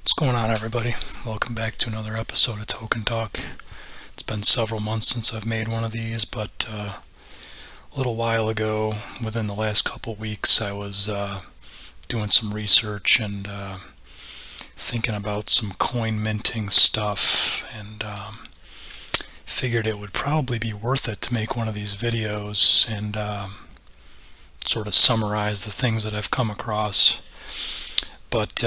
What's going on, everybody? Welcome back to another episode of Token Talk. It's been several months since I've made one of these, but a little while ago, within the last couple weeks, I was doing some research and thinking about some coin minting stuff, and figured it would probably be worth it to make one of these videos and sort of summarize the things that I've come across. But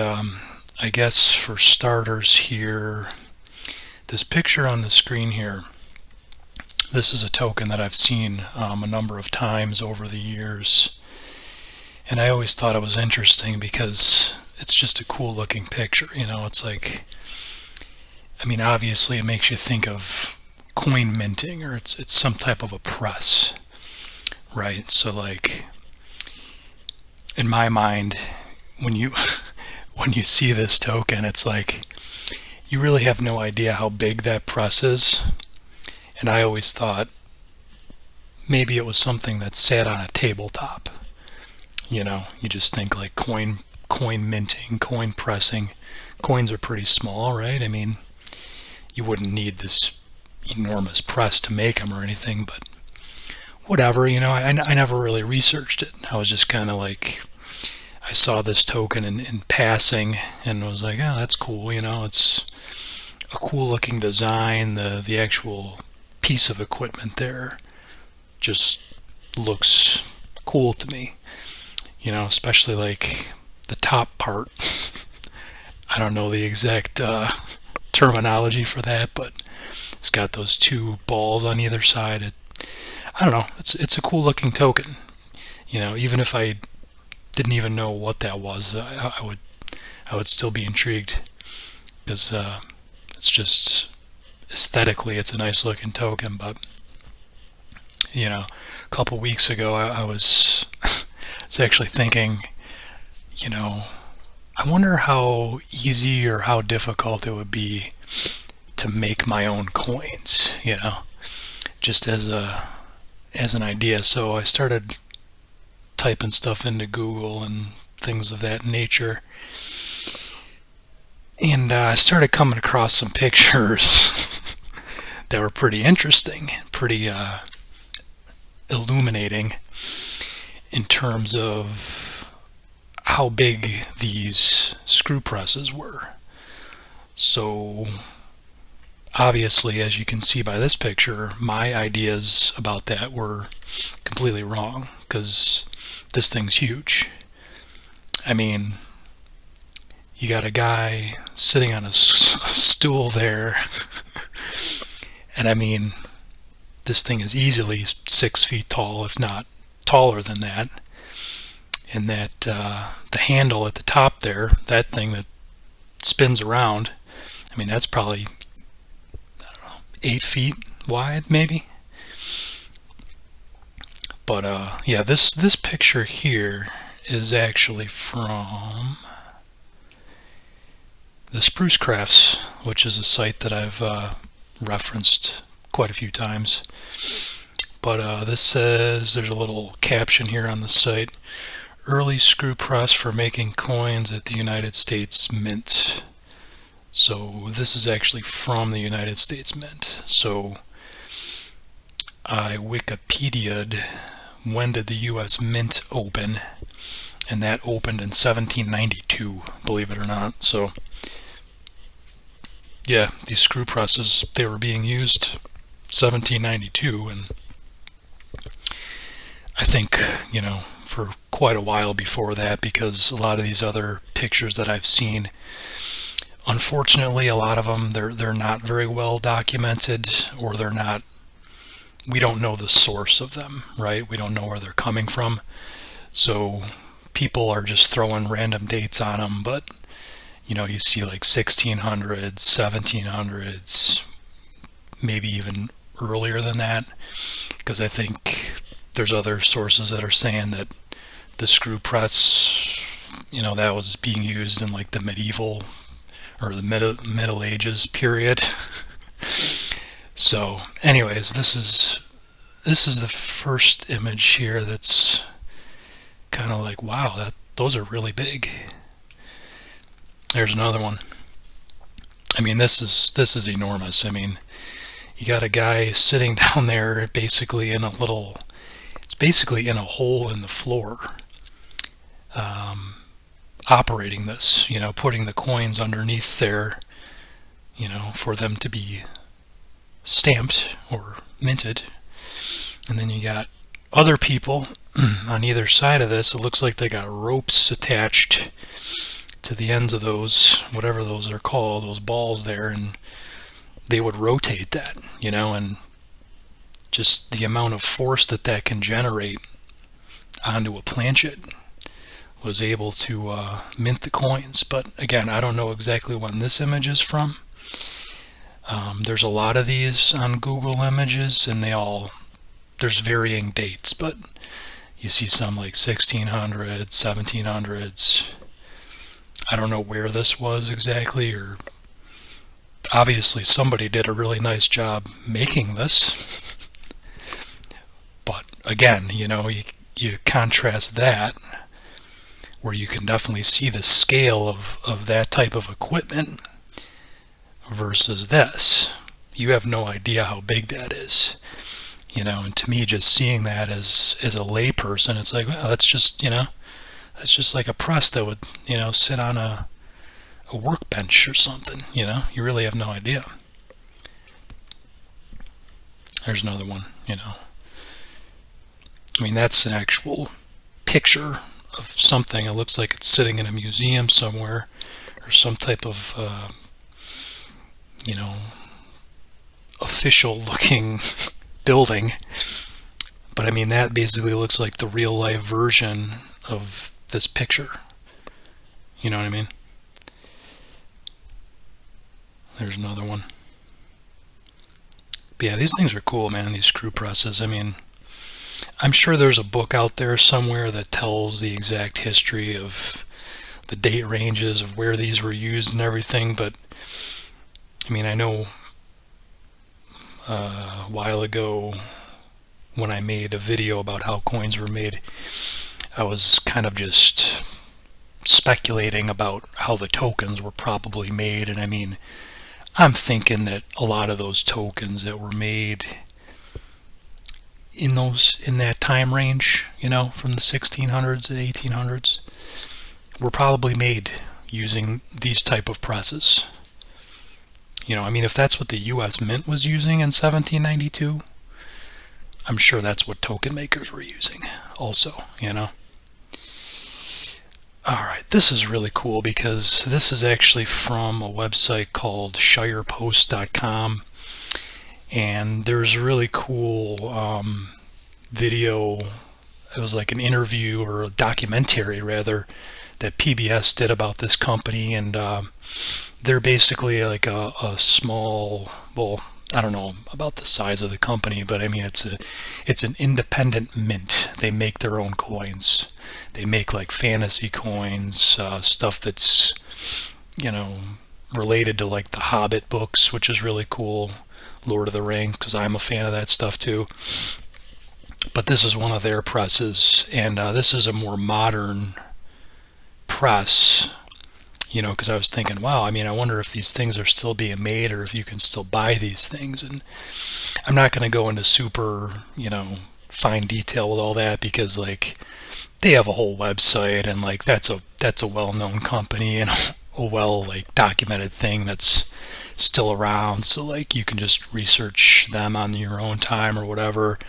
I guess for starters here, this picture on the screen here, this is a token that I've seen a number of times over the years, and I always thought it was interesting because it's just a cool looking picture. It's like, obviously it makes you think of coin minting, or it's some type of a press, right? So like, in my mind, when you when you see this token, it's like you really have no idea how big that press is. And I always thought maybe it was something that sat on a tabletop. You just think like coin minting, coin pressing. Coins are pretty small, right? You wouldn't need this enormous press to make them or anything, but whatever, I never really researched it. I was just kind of like, I saw this token in passing and was like, oh, that's cool. It's a cool looking design. The actual piece of equipment there just looks cool to me. Especially like the top part. I don't know the exact terminology for that, but it's got those two balls on either side. I don't know. It's a cool looking token. Even if I didn't even know what that was, I would still be intrigued, because it's just aesthetically it's a nice looking token. But a couple weeks ago I was actually thinking, I wonder how easy or how difficult it would be to make my own coins, just as an idea. So I started typing stuff into Google and things of that nature, and I started coming across some pictures that were pretty interesting, pretty illuminating in terms of how big these screw presses were. So obviously, as you can see by this picture, my ideas about that were completely wrong, because this thing's huge. You got a guy sitting on a stool there, and this thing is easily 6 feet tall, if not taller than that. And that the handle at the top there, that thing that spins around, that's probably, I don't know, 8 feet wide, maybe. But yeah, this picture here is actually from the Spruce Crafts, which is a site that I've referenced quite a few times. But this says, there's a little caption here on the site: early screw press for making coins at the United States Mint. So this is actually from the United States Mint. So I Wikipedia'd when did the U.S. Mint open, and that opened in 1792, believe it or not. So yeah, these screw presses, they were being used 1792, and I think, for quite a while before that, because a lot of these other pictures that I've seen, unfortunately, a lot of them, they're not very well documented, or we don't know the source of them, right? We don't know where they're coming from. So people are just throwing random dates on them, but you see like 1600s, 1700s, maybe even earlier than that, because I think there's other sources that are saying that the screw press, that was being used in like the medieval or the Middle Ages period. So anyways, this is the first image here that's kind of like, wow, those are really big. There's another one. I mean, this is enormous. I mean, you got a guy sitting down there basically in a little, it's basically in a hole in the floor, operating this, putting the coins underneath there, for them to be stamped or minted. And then you got other people on either side of this. It looks like they got ropes attached to the ends of those, whatever those are called, those balls there, and they would rotate that, and just the amount of force that can generate onto a planchet was able to mint the coins. But again, I don't know exactly when this image is from. There's a lot of these on Google Images, and there's varying dates, but you see some like 1600s, 1700s. I don't know where this was exactly, or obviously somebody did a really nice job making this. But again, you contrast that, where you can definitely see the scale of that type of equipment versus this. You have no idea how big that is. And to me, just seeing that as a layperson, it's like, well, that's just like a press that would, sit on a workbench or something. You really have no idea. There's another one. I mean, that's an actual picture of something. It looks like it's sitting in a museum somewhere, or some type of official looking building. But I mean, that basically looks like the real life version of this picture. You know what I mean? There's another one. But yeah, these things are cool, man, these screw presses. I mean, I'm sure there's a book out there somewhere that tells the exact history of the date ranges of where these were used and everything, but I mean, I know a while ago when I made a video about how coins were made, I was kind of just speculating about how the tokens were probably made. And I mean, I'm thinking that a lot of those tokens that were made in that time range, from the 1600s to 1800s, were probably made using these type of presses. I mean, if that's what the U.S. Mint was using in 1792, I'm sure that's what token makers were using also, Alright, this is really cool because this is actually from a website called shirepost.com, and there's a really cool video. It was like an interview, or a documentary rather, that PBS did about this company, and they're basically like a small, well, I don't know about the size of the company, but I mean, it's an independent mint. They make their own coins. They make like fantasy coins, stuff that's, related to like the Hobbit books, which is really cool, Lord of the Rings, because I'm a fan of that stuff too. But this is one of their presses, and this is a more modern press, because I was thinking, wow, I mean, I wonder if these things are still being made, or if you can still buy these things. And I'm not going to go into super, fine detail with all that, because like they have a whole website, and like that's a well-known company and a well like documented thing that's still around. So like you can just research them on your own time or whatever.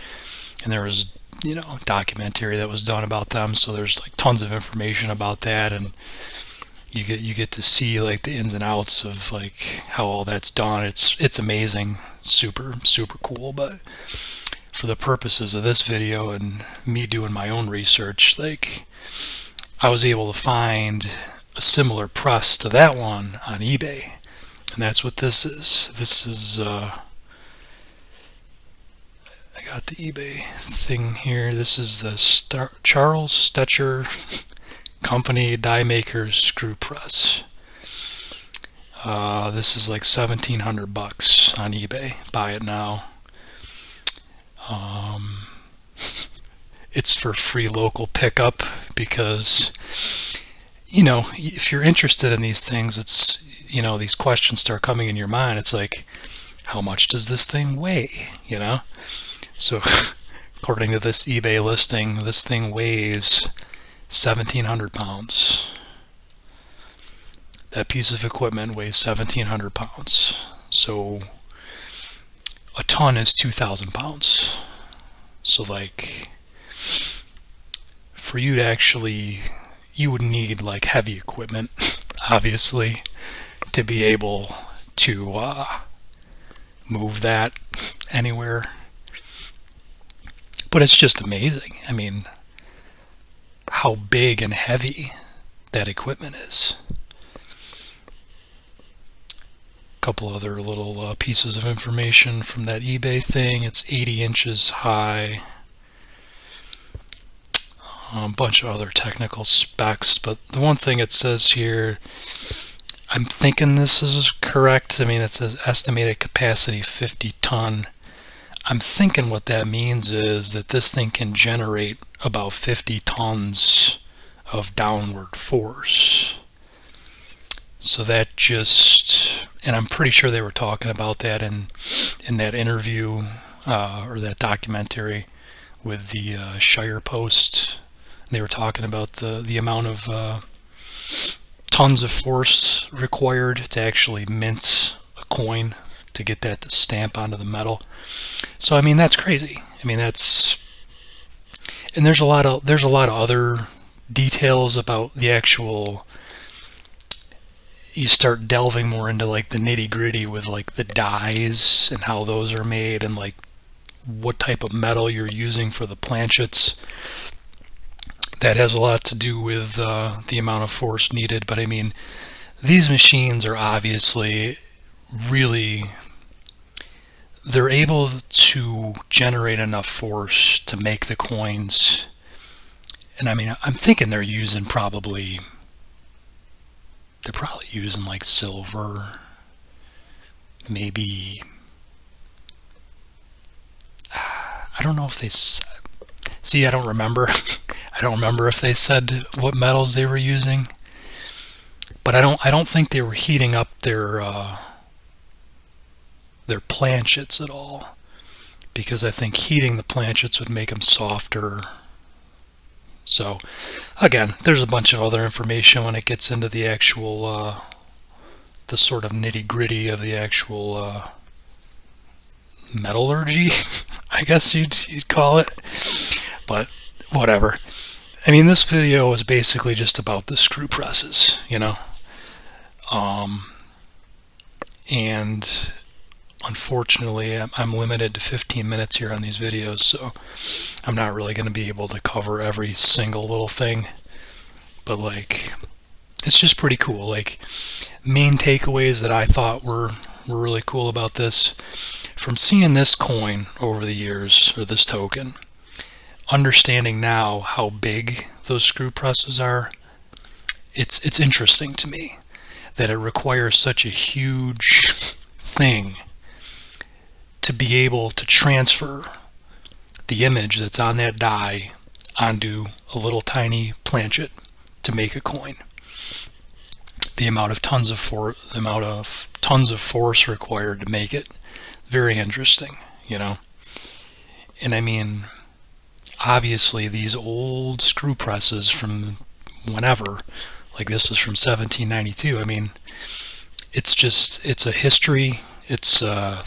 And there was a documentary that was done about them, so there's like tons of information about that, and you get to see like the ins and outs of like how all that's done. It's amazing, super cool. But for the purposes of this video and me doing my own research, like I was able to find a similar press to that one on eBay, and that's what this is. This is I got the eBay thing here. This is the Charles Stecher Company Die Makers Screw Press. This is like $1,700 on eBay. Buy it now. It's for free local pickup because, if you're interested in these things, it's, you know, these questions start coming in your mind. It's like, how much does this thing weigh, you know? So according to this eBay listing, this thing weighs 1,700 pounds. That piece of equipment weighs 1,700 pounds. So a ton is 2,000 pounds. So like, for you to actually, you would need like heavy equipment, obviously, to be able to move that anywhere. But it's just amazing. I mean, how big and heavy that equipment is. A couple other little pieces of information from that eBay thing. It's 80 inches high. A bunch of other technical specs, but the one thing it says here, I'm thinking this is correct. I mean, it says estimated capacity 50 ton. I'm thinking what that means is that this thing can generate about 50 tons of downward force. So that just, and I'm pretty sure they were talking about that in that interview or that documentary with the Shire Post. They were talking about the amount of tons of force required to actually mint a coin to get that to stamp onto the metal. So I mean, that's crazy. I mean, that's, and there's a lot of other details about the actual, you start delving more into like the nitty-gritty with like the dies and how those are made and like what type of metal you're using for the planchets. That has a lot to do with the amount of force needed. But I mean, these machines are obviously really, they're able to generate enough force to make the coins. And I mean, I'm thinking they're probably using like silver, maybe, I don't know if they, see, I don't remember. I don't remember if they said what metals they were using, but I don't think they were heating up their planchets at all, because I think heating the planchets would make them softer. So again, there's a bunch of other information when it gets into the actual the sort of nitty-gritty of the actual metallurgy, I guess you'd call it, but whatever. I mean, this video is basically just about the screw presses, you know, and unfortunately I'm limited to 15 minutes here on these videos, so I'm not really going to be able to cover every single little thing, but like, it's just pretty cool. Like, main takeaways that I thought were really cool about this, from seeing this coin over the years, or this token, understanding now how big those screw presses are, it's interesting to me that it requires such a huge thing to be able to transfer the image that's on that die onto a little tiny planchet to make a coin. The amount of tons of force required to make it, very interesting, you know. And I mean, obviously these old screw presses from whenever, like this is from 1792, I mean, it's a history, it's a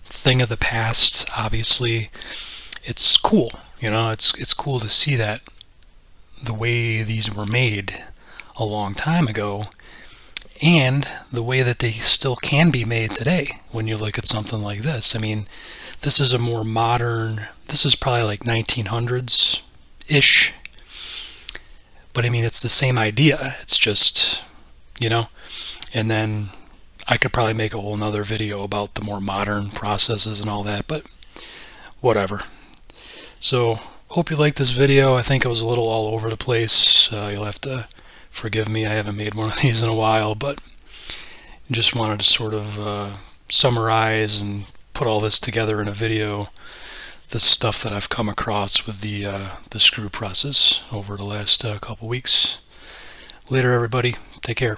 thing of the past. Obviously it's cool, you know, it's cool to see that the way these were made a long time ago, and the way that they still can be made today when you look at something like this. I mean, this is a more modern, this is probably like 1900s-ish, but I mean, it's the same idea. It's just, you know, and then I could probably make a whole nother video about the more modern processes and all that, but whatever. So, hope you liked this video. I think it was a little all over the place. You'll have to forgive me, I haven't made one of these in a while, but just wanted to sort of summarize and put all this together in a video, the stuff that I've come across with the screw presses over the last couple weeks. Later everybody, take care.